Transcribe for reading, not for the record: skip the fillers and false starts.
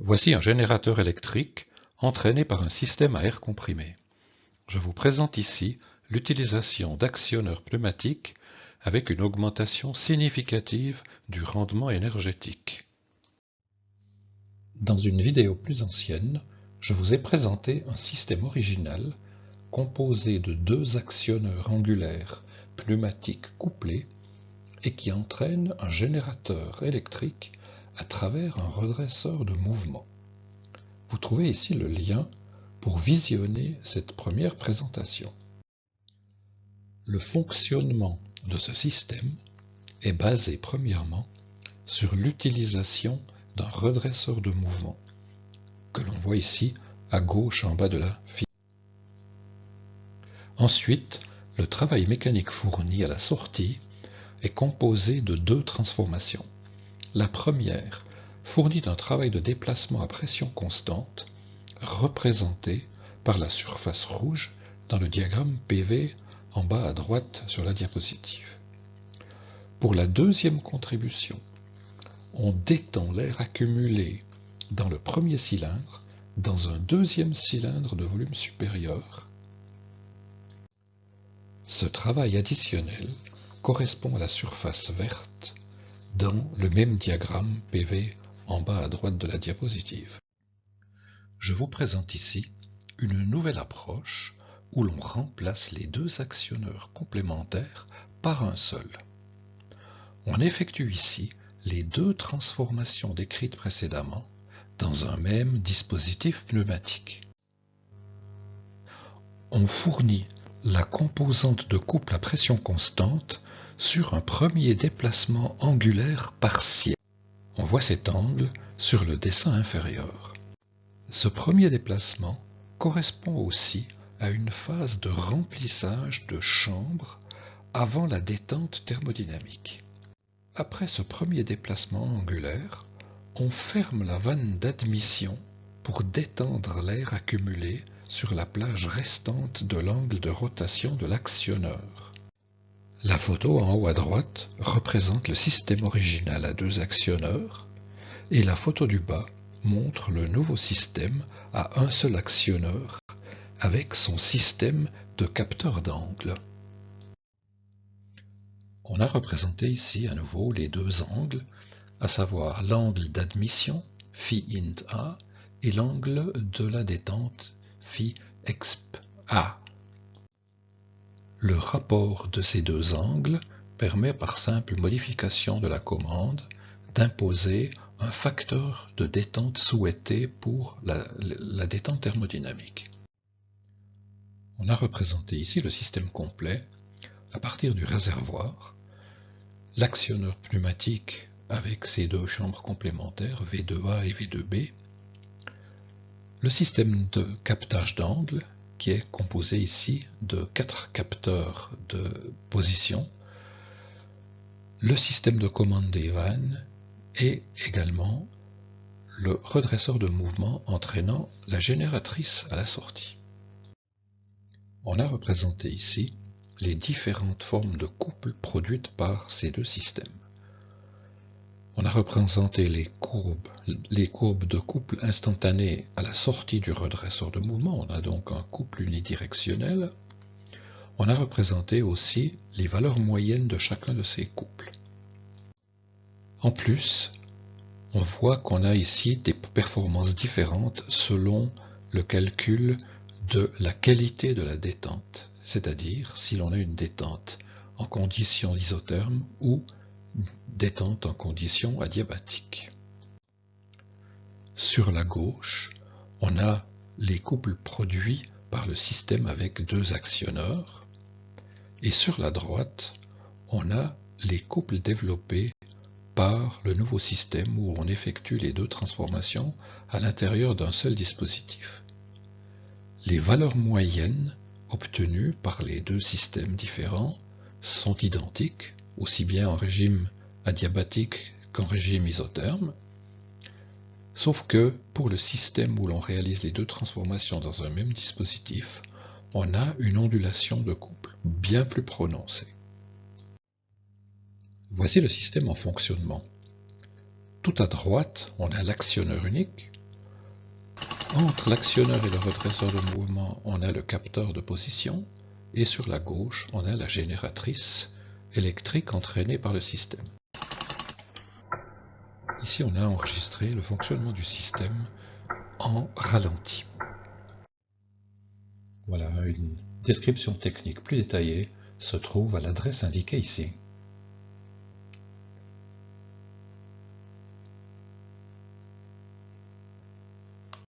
Voici un générateur électrique entraîné par un système à air comprimé. Je vous présente ici l'utilisation d'actionneurs pneumatiques avec une augmentation significative du rendement énergétique. Dans une vidéo plus ancienne, je vous ai présenté un système original composé de deux actionneurs angulaires pneumatiques couplés et qui entraîne un générateur électrique à travers un redresseur de mouvement. Vous trouvez ici le lien pour visionner cette première présentation. Le fonctionnement de ce système est basé premièrement sur l'utilisation d'un redresseur de mouvement, que l'on voit ici à gauche en bas de la fiche. Ensuite, le travail mécanique fourni à la sortie est composé de deux transformations. La première fournit un travail de déplacement à pression constante, représenté par la surface rouge dans le diagramme PV en bas à droite sur la diapositive. Pour la deuxième contribution, on détend l'air accumulé dans le premier cylindre dans un deuxième cylindre de volume supérieur. Ce travail additionnel correspond à la surface verte dans le même diagramme PV en bas à droite de la diapositive. Je vous présente ici une nouvelle approche où l'on remplace les deux actionneurs complémentaires par un seul. On effectue ici les deux transformations décrites précédemment dans un même dispositif pneumatique. On fournit la composante de couple à pression constante sur un premier déplacement angulaire partiel. On voit cet angle sur le dessin inférieur. Ce premier déplacement correspond aussi à une phase de remplissage de chambre avant la détente thermodynamique. Après ce premier déplacement angulaire, on ferme la vanne d'admission pour détendre l'air accumulé sur la plage restante de l'angle de rotation de l'actionneur. La photo en haut à droite représente le système original à deux actionneurs et la photo du bas montre le nouveau système à un seul actionneur avec son système de capteur d'angle. On a représenté ici à nouveau les deux angles, à savoir l'angle d'admission, phi int A, et l'angle de la détente, phi exp A. Le rapport de ces deux angles permet par simple modification de la commande d'imposer un facteur de détente souhaité pour la détente thermodynamique. On a représenté ici le système complet à partir du réservoir, l'actionneur pneumatique avec ses deux chambres complémentaires V2A et V2B, le système de captage d'angle qui est composé ici de 4 capteurs de position, le système de commande des vannes et également le redresseur de mouvement entraînant la génératrice à la sortie. On a représenté ici les différentes formes de couple produites par ces deux systèmes. On a représenté les courbes de couple instantané à la sortie du redresseur de mouvement. On a donc un couple unidirectionnel. On a représenté aussi les valeurs moyennes de chacun de ces couples. En plus, on voit qu'on a ici des performances différentes selon le calcul de la qualité de la détente, c'est-à-dire si l'on a une détente en conditions isothermes ou détente en conditions adiabatiques. Sur la gauche, on a les couples produits par le système avec deux actionneurs, et sur la droite, on a les couples développés par le nouveau système où on effectue les deux transformations à l'intérieur d'un seul dispositif. Les valeurs moyennes obtenues par les deux systèmes différents sont identiques, aussi bien en régime adiabatique qu'en régime isotherme, sauf que pour le système où l'on réalise les deux transformations dans un même dispositif, on a une ondulation de couple bien plus prononcée. Voici le système en fonctionnement. Tout à droite, on a l'actionneur unique, Entre l'actionneur et le redresseur de mouvement, on a le capteur de position, et sur la gauche, on a la génératrice électrique entraînée par le système. Ici, on a enregistré le fonctionnement du système en ralenti. Voilà, une description technique plus détaillée se trouve à l'adresse indiquée ici.